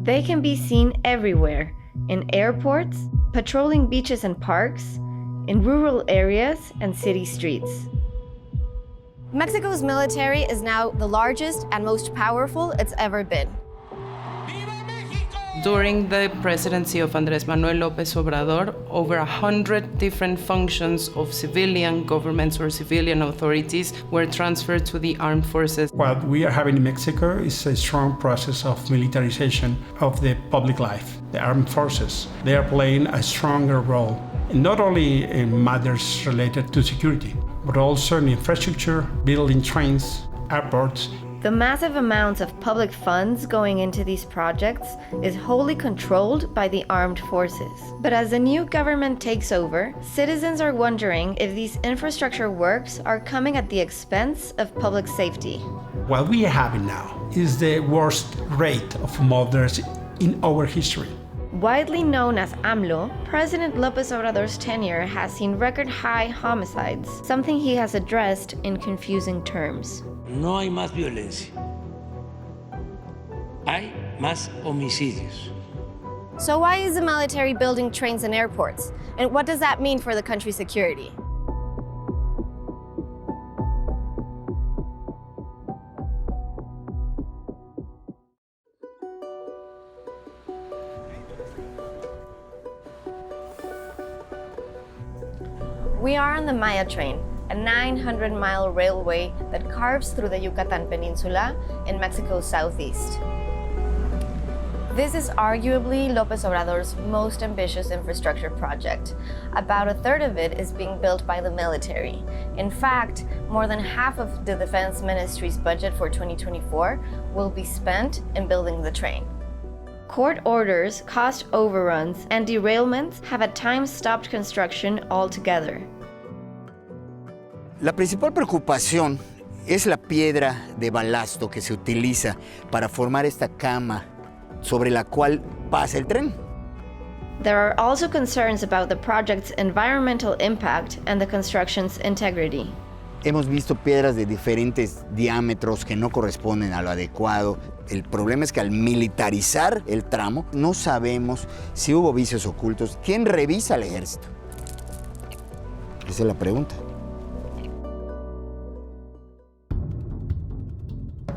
They can be seen everywhere, in airports, patrolling beaches and parks, in rural areas and city streets. Mexico's military is now the largest and most powerful it's ever been. During the presidency of Andrés Manuel López Obrador, over 100 different functions of civilian governments or civilian authorities were transferred to the armed forces. What we are having in Mexico is a strong process of militarization of the public life. The armed forces, they are playing a stronger role, not only in matters related to security, but also in infrastructure, building trains, airports. The massive amounts of public funds going into these projects is wholly controlled by the armed forces. But as the new government takes over, citizens are wondering if these infrastructure works are coming at the expense of public safety. What we are having now is the worst rate of murders in our history. Widely known as AMLO, President López Obrador's tenure has seen record-high homicides, something he has addressed in confusing terms. No hay más violencia. Hay más homicidios. So why is the military building trains and airports? And what does that mean for the country's security? We are on the Maya train, a 900-mile railway that carves through the Yucatan Peninsula in Mexico's southeast. This is arguably López Obrador's most ambitious infrastructure project. About a third of it is being built by the military. In fact, more than half of the Defense Ministry's budget for 2024 will be spent in building the train. Court orders, cost overruns, and derailments have at times stopped construction altogether. La principal preocupación es la piedra de balasto que se utiliza para formar esta cama sobre la cual pasa el tren. There are also concerns about the project's environmental impact and the construction's integrity. Hemos visto piedras de diferentes diámetros que no corresponden a lo adecuado. El problema es que al militarizar el tramo, no sabemos si hubo vicios ocultos. ¿Quién revisa al ejército? Esa es la pregunta.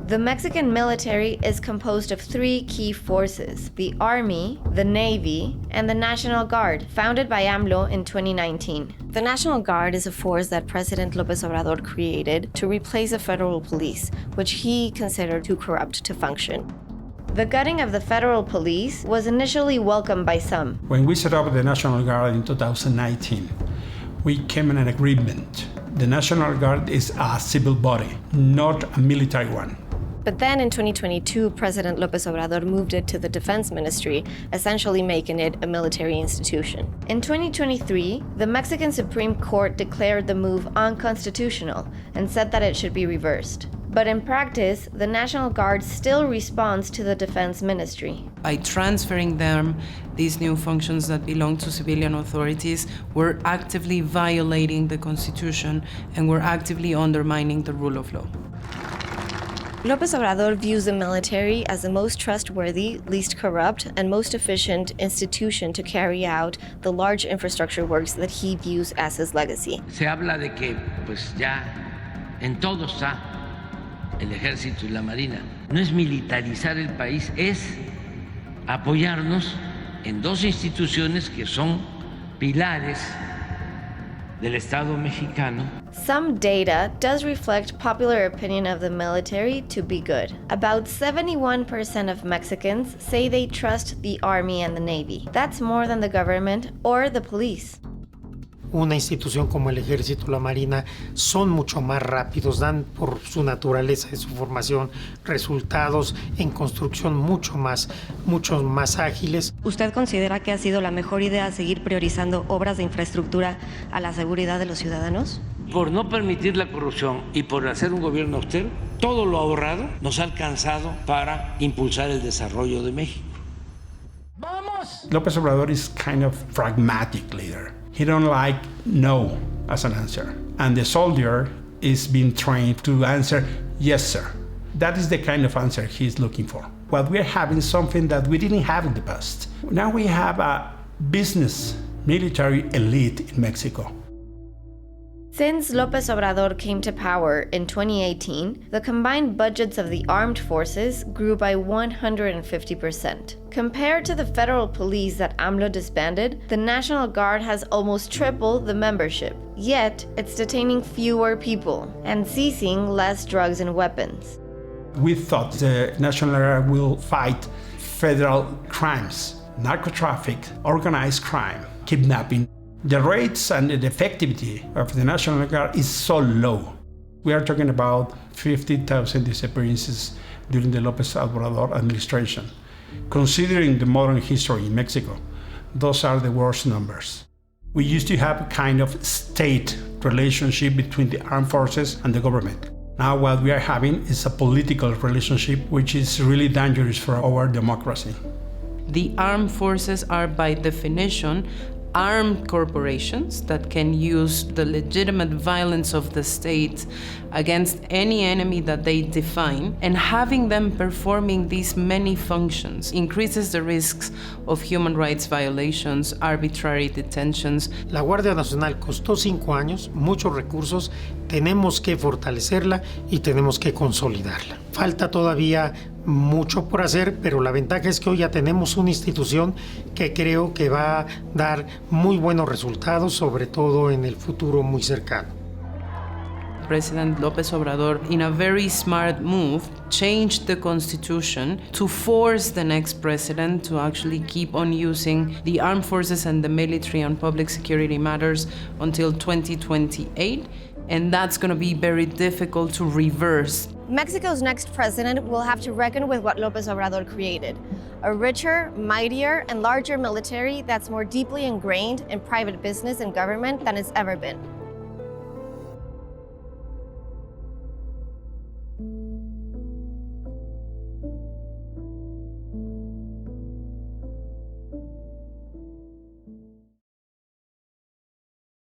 The Mexican military is composed of three key forces: the Army, the Navy, and the National Guard, founded by AMLO in 2019. The National Guard is a force that President López Obrador created to replace the federal police, which he considered too corrupt to function. The gutting of the federal police was initially welcomed by some. When we set up the National Guard in 2019, we came in an agreement. The National Guard is a civil body, not a military one. But then in 2022, President López Obrador moved it to the Defense Ministry, essentially making it a military institution. In 2023, the Mexican Supreme Court declared the move unconstitutional and said that it should be reversed. But in practice, the National Guard still responds to the Defense Ministry. By transferring them, these new functions that belong to civilian authorities, were actively violating the Constitution and were actively undermining the rule of law. López Obrador views the military as the most trustworthy, least corrupt, and most efficient institution to carry out the large infrastructure works that he views as his legacy. Se habla de que pues ya en todo está el ejército y la marina. No es militarizar el país, es apoyarnos en dos instituciones que son pilares del Estado mexicano. Some data does reflect popular opinion of the military to be good. About 71% of Mexicans say they trust the Army and the Navy. That's more than the government or the police. Una institución como el Ejército o la Marina son mucho más rápidos, dan por su naturaleza y su formación resultados en construcción mucho más ágiles. ¿Usted considera que ha sido la mejor idea seguir priorizando obras de infraestructura a la seguridad de los ciudadanos? Por no permitir la corrupción y por hacer un gobierno austero, todo lo ahorrado nos ha alcanzado para impulsar el desarrollo de México. ¡Vamos! López Obrador is kind of pragmatic leader. He don't like no as an answer. And the soldier is being trained to answer yes, sir. That is the kind of answer he's looking for. What we're having is something that we didn't have in the past. Now we have a business military elite in Mexico. Since López Obrador came to power in 2018, the combined budgets of the armed forces grew by 150%. Compared to the federal police that AMLO disbanded, the National Guard has almost tripled the membership. Yet, it's detaining fewer people and seizing less drugs and weapons. We thought the National Guard will fight federal crimes, narco-traffic, organized crime, kidnapping. The rates and the effectivity of the National Guard is so low. We are talking about 50,000 disappearances during the López Obrador administration. Considering the modern history in Mexico, those are the worst numbers. We used to have a kind of state relationship between the armed forces and the government. Now what we are having is a political relationship which is really dangerous for our democracy. The armed forces are by definition armed corporations that can use the legitimate violence of the state against any enemy that they define, and having them performing these many functions increases the risks of human rights violations, arbitrary detentions. La Guardia Nacional costó 5 años, muchos recursos, tenemos que fortalecerla y tenemos que consolidarla. Falta todavía mucho por hacer, pero la ventaja es que hoy ya tenemos una institución que creo que va a dar muy buenos resultados, sobre todo en el futuro muy cercano. President López Obrador, in a very smart move, changed the constitution to force the next president to actually keep on using the armed forces and the military on public security matters until 2028. And that's going to be very difficult to reverse. Mexico's next president will have to reckon with what López Obrador created: a richer, mightier, and larger military that's more deeply ingrained in private business and government than it's ever been.